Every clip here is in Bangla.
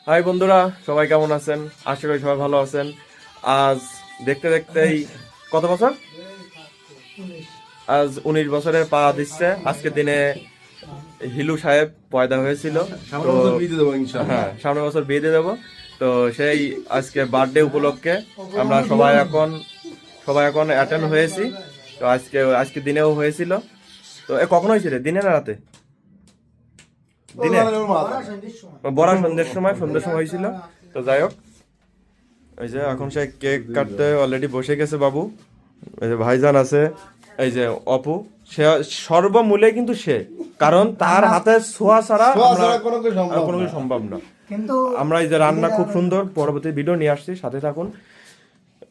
হাই বন্ধুরা, সবাই কেমন আছেন? আশা করি সবাই ভালো আছেন। আজ দেখতে দেখতেই কত বছর? আজ 19 বছরের পা দিচ্ছে। আজকের দিনে হিলু সাহেব পয়দা হয়েছিল। হ্যাঁ, সামনের বছর বিয়ে দিয়ে দেবো। তো সেই আজকে বার্থডে উপলক্ষে আমরা সবাই এখন অ্যাটেন্ড হয়েছি। তো আজকে দিনেও হয়েছিল। তো কখন হয়েছিল? দিনে না রাতে? দিনে সন্ধ্যের সময় হয়েছিল। তো যাই হোক, এই যে এখন সে কেক কাটতে অলরেডি বসে গেছে বাবু। এই যে ভাইজান আছে, এই যে অপু, সে সর্বমূলে কিন্তু সে, কারণ তার হাতে ছোঁয়া ছাড়া কোনো কিছু সম্ভব না। কিন্তু আমরা এই যে রান্না খুব সুন্দর, পরবর্তী ভিডিও নিয়ে আসছি, সাথে থাকুন।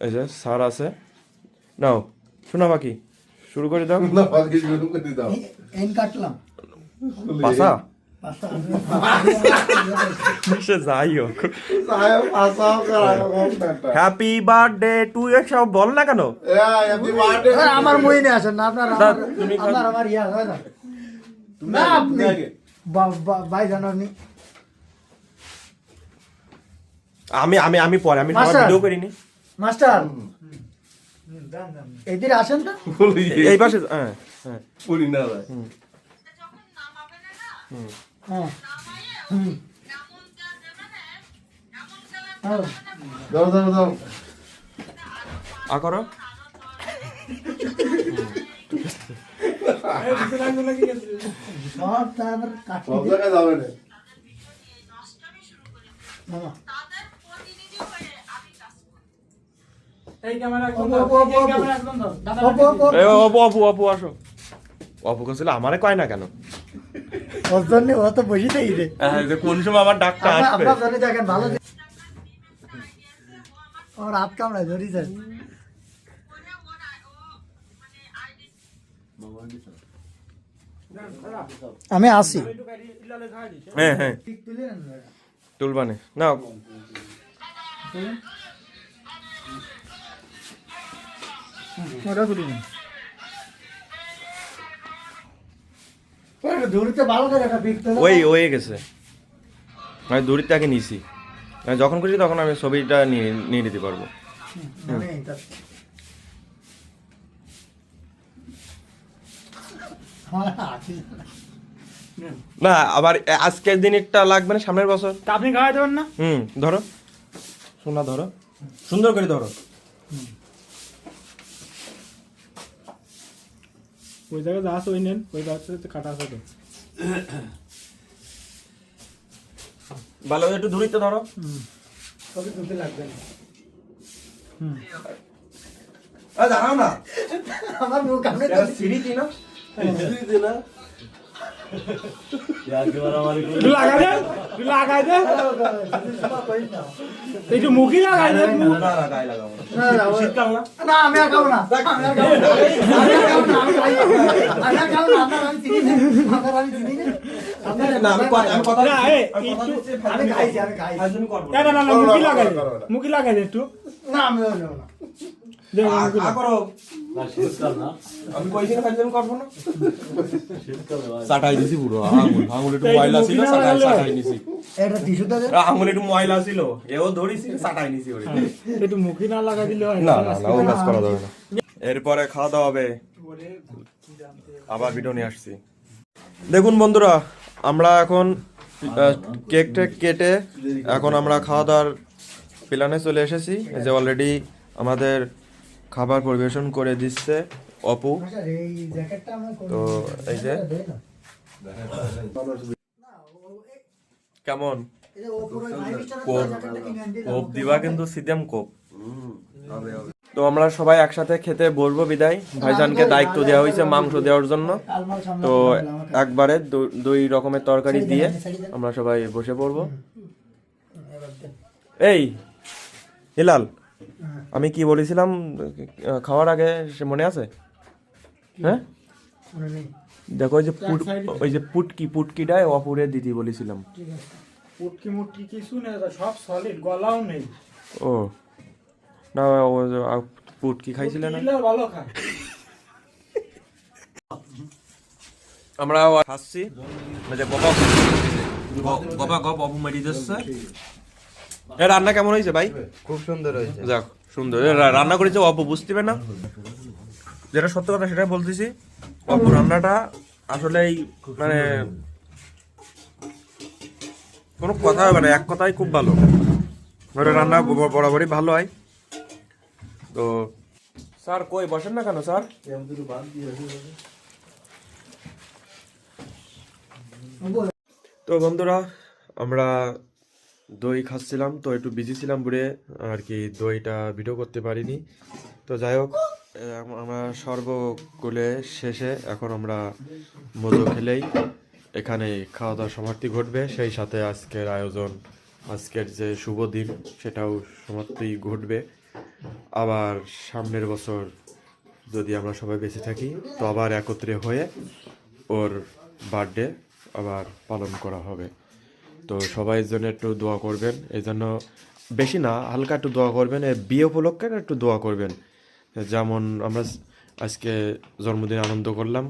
এই যে স্যার আছে, নাও শোনা বাকি শুরু করে দাও। পাশা যাই হোক, হ্যাপি বার্থডে টু ইউ সব বল না কেন? আমার মইনে আসেন না আপনার, আমার ইয়া হয় না না, আপনি ভাই জানো আপনি। আমি পরে আমি ভিডিও করিনি। মাস্টার এদিকে আসেন তো, এই পাশে। হ্যাঁ হ্যাঁ পুরি না ভাই। দাও আ করো। অপু আসো। অপু ছিল আমারে কয় না কেন? ও তো বসে থাকি রে, কোন সময় আমার ডাকটা আসবে। দেখেন ভালো ওর হাত কামড়ায় ধরি যায়। আমি আসি। হ্যাঁ হ্যাঁ তুলবানে না, ওটা করি না, দড়িতে ভালো করে একটা পিক তোলো। ওই হয়ে গেছে, আমি দড়িতে আগে নিছি। যখন খুশি তখন আমি ছবিটা নিয়ে নিতে পারবো। না আবার আজকের দিনটা লাগবে না, সামনের বছর আপনি খাওয়াই দেবেন না? ধরো সোনা, ধরো সুন্দর করে ধরো। ওই জায়গায় যা আছে ওই নেন, ওই জায়গাতে কাটা আছে তো। ভালো একটু ধরিতে ধরো। কবে তুলতে লাগবে না? দাঁড়াও না, আমার মুখ আপনি সিঁড়ি না লাগাই দে একটু মুখি লাগাই দে। শীতকাল না, না আমি আর খাবো না, আমি আর খাবো না, আমি আর খাবো না, আমি চিনি না, আমি চিনি না। আমি খাইছি, আমি খাইছি। না মুখি লাগাই দে একটু। না আমি নেবো না। আমি কইছিলাম ফাইজলামি করবো না। চাটাই দিছি পুরো আঙুল একটু ময়লা ছিল, চাটাই নিছি। এটা টিস্যুটা দে। আঙুল একটু ময়লা ছিল, এও ধরিছি, চাটাই নিছি। একটু মুখি না লাগাই দিলে হয় না না না, ও কাজ করা যাবে না। এরপরে খাওয়া দাওয়া হবে, আবার ভিডিও নিয়ে আসছি। দেখুন বন্ধুরা, আমরা এখন কেক টেক কেটে এখন আমরা খাওয়া দাওয়ার প্ল্যানে চলে এসেছি। এই যে অলরেডি আমাদের খাবার পরিবেশন করে দিচ্ছে অপু। এই জ্যাকেটটা আমরা তো এই যে কেমন কোপ দিবা, কিন্তু সিদেম কোপ। তো আমরা সবাই একসাথে খেতে বলবো বিদায়। ভাইজানকে দায়িত্ব দেওয়া হয়েছে মাংস দেওয়ার জন্য। তো একবারে দুই রকমের তরকারি দিয়ে আমরা সবাই বসে পড়বো। এই হিলাল, আমি কি বলেছিলাম খাওয়ার আগে, সে মনে আছে? হ্যাঁ দেখো, ওই যে পুটকিটায় অপুরে দিদি বলেছিলাম। পুটকি মুটকি কিছু নেই, সব সলিড, গলাও নেই। ও না, পুটকি খাইছিল না? ভালো খায়। আমরা খাচ্ছি, গপা গপ অপু মেরি দিচ্ছে। এ রান্না কেমন হয়েছে ভাই? খুব সুন্দর হয়েছে। যাক সুন্দর। এ রান্না করেছে অপু, বুঝতে না, যেটা সত্য কথা সেটাই বলতেছি। অপু রান্নাটা আসলেই মানে কোনো কথা হবে না, এক কথাই খুব ভালো। ওটা রান্না বরাবরই ভালো হয়। তো স্যার কই বসেন না কেন স্যার? তো বন্ধুরা, আমরা দই খাচ্ছিলাম, তো একটু বিজি ছিলাম বলে আর কি দইটা ভিডিও করতে পারিনি। তো যাই হোক, আমরা সর্বকুলে শেষে এখন আমরা মজো খেলেই এখানে খাওয়া দাওয়ার সমাপ্তি ঘটবে। সেই সাথে আজকের আয়োজন, আজকের যে শুভ দিন সেটাও সমাপ্তি ঘটবে। আবার সামনের বছর যদি আমরা সবাই বেঁচে থাকি তো আবার একত্রে হয়ে ওর বার্থডে আবার পালন করা হবে। তো সবাই জন্য একটু দোয়া করবেন, এই জন্য বেশি না হালকা একটু দোয়া করবেন। এই বিয়ে উপলক্ষে একটু দোয়া করবেন। যেমন আমরা আজকে জন্মদিন আনন্দ করলাম,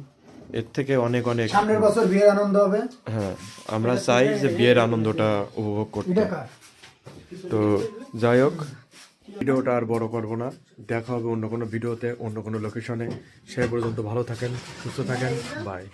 এর থেকে অনেক অনেক সামনের বছর বিয়ের আনন্দ হবে। হ্যাঁ, আমরা চাই যে বিয়ের আনন্দটা উপভোগ করতে। তো যাই হোক, ভিডিওটা আর বড় করবো না, দেখা হবে অন্য কোনো ভিডিওতে, অন্য কোনো লোকেশনে। সে পর্যন্ত ভালো থাকেন, সুস্থ থাকেন, বাই।